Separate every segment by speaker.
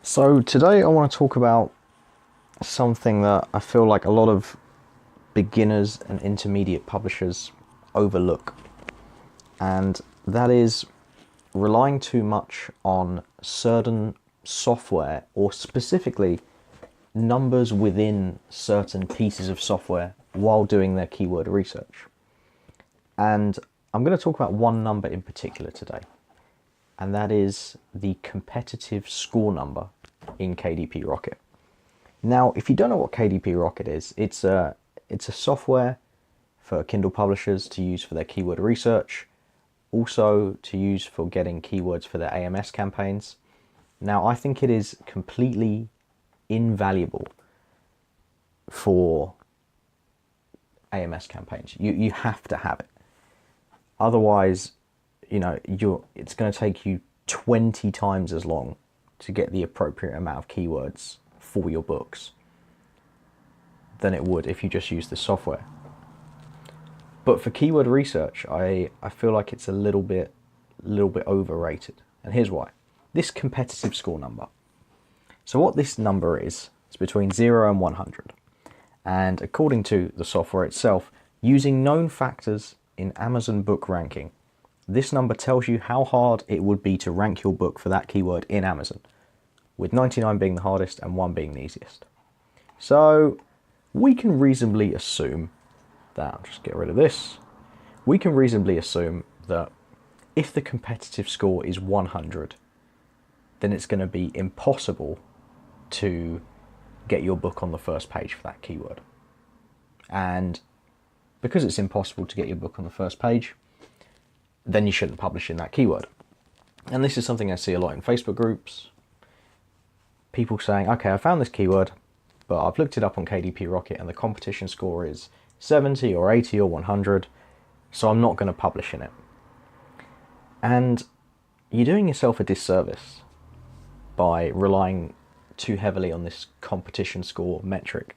Speaker 1: So today I want to talk about something that I feel like a lot of beginners and intermediate publishers overlook, and that is relying too much on certain software, or specifically numbers within certain pieces of software while doing their keyword research. And I'm going to talk about one number in particular today, and that is the competitive score number in KDPRocket. Now, if you don't know what KDPRocket is, it's a software for Kindle publishers to use for their keyword research, also to use for getting keywords for their AMS campaigns. Now, I think it is completely invaluable for AMS campaigns. You have to have it. Otherwise, it's going to take you 20 times as long to get the appropriate amount of keywords for your books than it would if you just use the software. But for keyword research, I feel like it's a little bit overrated. And here's why. This competitive score number. So what this number is between 0 and 100. And according to the software itself, using known factors in Amazon book ranking, this number tells you how hard it would be to rank your book for that keyword in Amazon, with 99 being the hardest and 1 being the easiest. So we can reasonably assume that, I'll just get rid of this, we can reasonably assume that if the competitive score is 100, then it's going to be impossible to get your book on the first page for that keyword. And because it's impossible to get your book on the first page, then you shouldn't publish in that keyword. And this is something I see a lot in Facebook groups. People saying, okay, I found this keyword, but I've looked it up on KDPRocket and the competition score is 70 or 80 or 100, so I'm not going to publish in it. And you're doing yourself a disservice by relying too heavily on this competition score metric,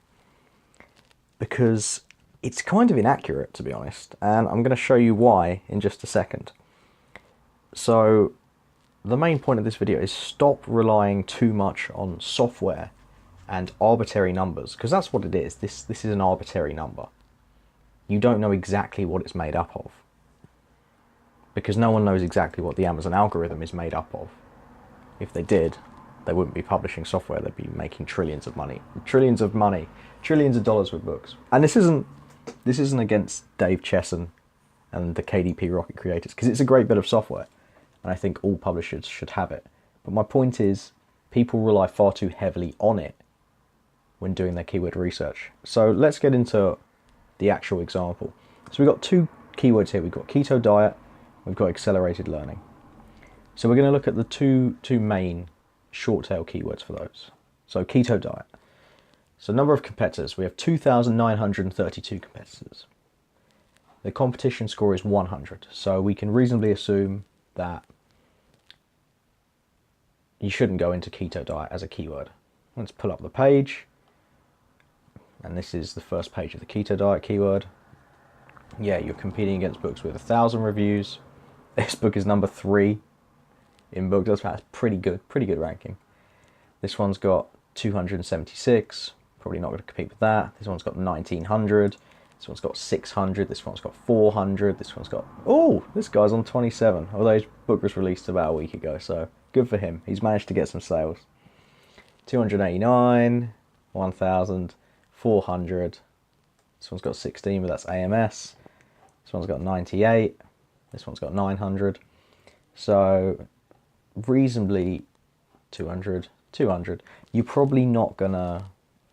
Speaker 1: because it's kind of inaccurate, to be honest, and I'm going to show you why in just a second. So the main point of this video is stop relying too much on software and arbitrary numbers, because that's what it is. This is an arbitrary number. You don't know exactly what it's made up of, because no one knows exactly what the Amazon algorithm is made up of. If they did, they wouldn't be publishing software, they'd be making trillions of dollars with books. And this isn't against Dave Chesson and the KDPRocket creators, because it's a great bit of software, and I think all publishers should have it. But my point is, people rely far too heavily on it when doing their keyword research. So let's get into the actual example. So we've got two keywords here. We've got keto diet, we've got accelerated learning. So we're going to look at the two main short tail keywords for those. So keto diet. So number of competitors, we have 2,932 competitors. The competition score is 100, so we can reasonably assume that you shouldn't go into keto diet as a keyword. Let's pull up the page, and this is the first page of the keto diet keyword. Yeah, you're competing against books with 1,000 reviews. This book is number 3 in book. That's pretty good ranking. This one's got 276. Probably not going to compete with that. This one's got 1,900. This one's got 600. This one's got 400. This one's got... Oh, this guy's on 27. Although his book was released about a week ago, so good for him. He's managed to get some sales. 289, 1,000, 400. This one's got 16, but that's AMS. This one's got 98. This one's got 900. So reasonably 200. You're probably not going to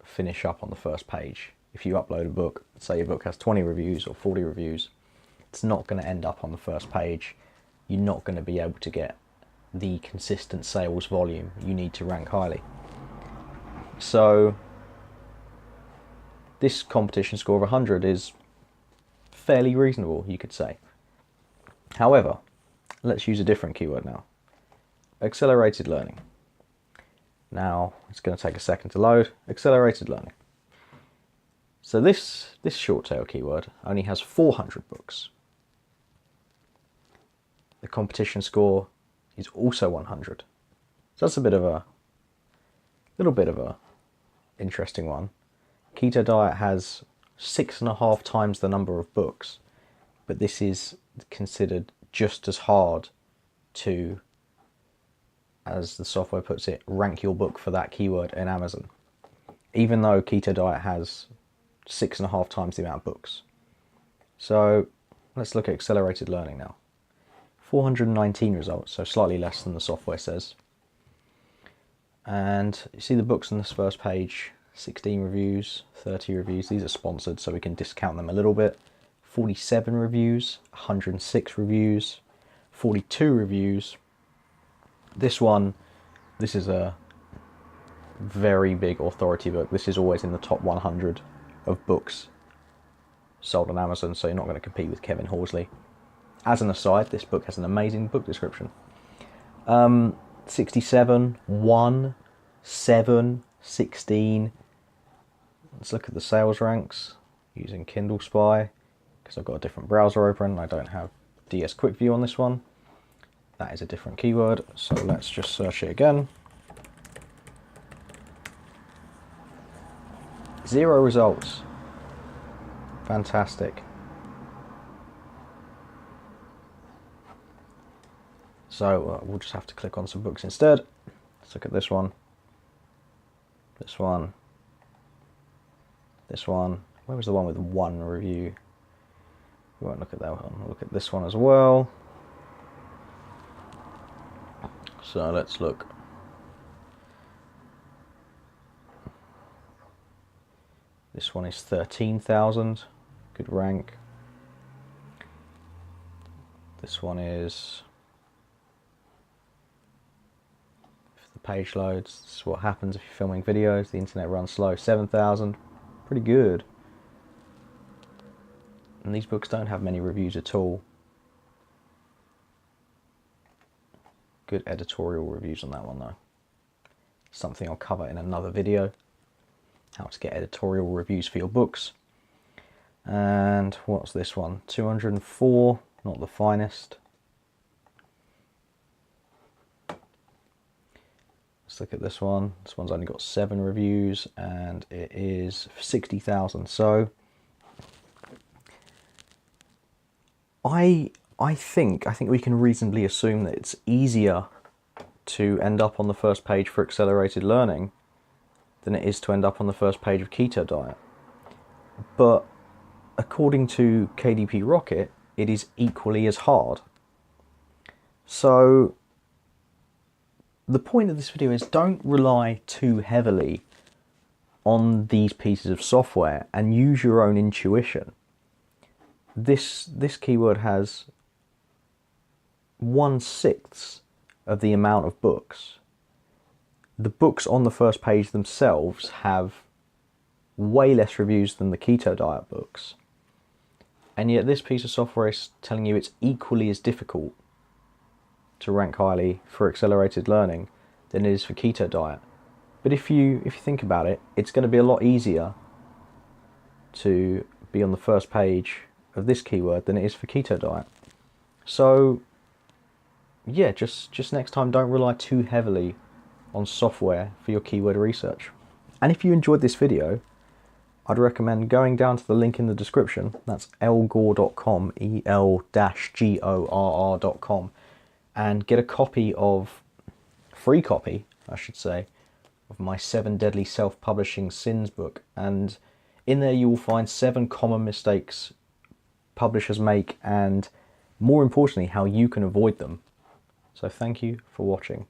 Speaker 1: finish up on the first page. If you upload a book, say your book has 20 reviews or 40 reviews, it's not going to end up on the first page. You're not going to be able to get the consistent sales volume you need to rank highly. So this competition score of 100 is fairly reasonable, you could say. However, let's use a different keyword now. Accelerated learning. Now, it's going to take a second to load. Accelerated learning. So this short tail keyword only has 400 books. The competition score is also 100. So that's a bit of a Little bit of a interesting one. Keto diet has 6.5 times the number of books, but this is considered just as hard to, as the software puts it, rank your book for that keyword in Amazon, even though keto diet has 6.5 times the amount of books. So let's look at accelerated learning now. 419 results, so slightly less than the software says. And you see the books on this first page, 16 reviews, 30 reviews. These are sponsored, so we can discount them a little bit. 47 reviews, 106 reviews, 42 reviews. This is a very big authority book. This is always in the top 100 of books sold on Amazon, so you're not going to compete with Kevin Horsley. As an aside, this book has an amazing book description. 67, 1, 7, 16. Let's look at the sales ranks using Kindle Spy, because I've got a different browser open and I don't have DS Quick View on this one. That is a different keyword, so let's just search it again. 0 results. Fantastic. So we'll just have to click on some books instead. Let's look at this one. This one. This one. Where was the one with 1 review? We won't look at that one. We'll look at this one as well. So let's look. This one is 13,000. Good rank. This one is, if the page loads, this is what happens if you're filming videos. The internet runs slow. 7,000. Pretty good. And these books don't have many reviews at all. Good editorial reviews on that one though. Something I'll cover in another video. How to get editorial reviews for your books. And what's this one? 204, not the finest. Let's look at this one. This one's only got 7 reviews and it is 60,000. So I think we can reasonably assume that it's easier to end up on the first page for accelerated learning than it is to end up on the first page of keto diet. But according to KDPRocket, it is equally as hard. So the point of this video is don't rely too heavily on these pieces of software and use your own intuition. This keyword has 1/6 of the amount of books. The books on the first page themselves have way less reviews than the keto diet books. And yet this piece of software is telling you it's equally as difficult to rank highly for accelerated learning than it is for keto diet. But if you think about it, it's going to be a lot easier to be on the first page of this keyword than it is for keto diet. So yeah, just next time don't rely too heavily on software for your keyword research. And if you enjoyed this video, I'd recommend going down to the link in the description. That's El-Gorr.com, EL-GORR.com, and get a free copy, I should say, of my 7 Deadly Self-Publishing Sins book. And in there you will find 7 common mistakes publishers make, and more importantly, how you can avoid them. So thank you for watching.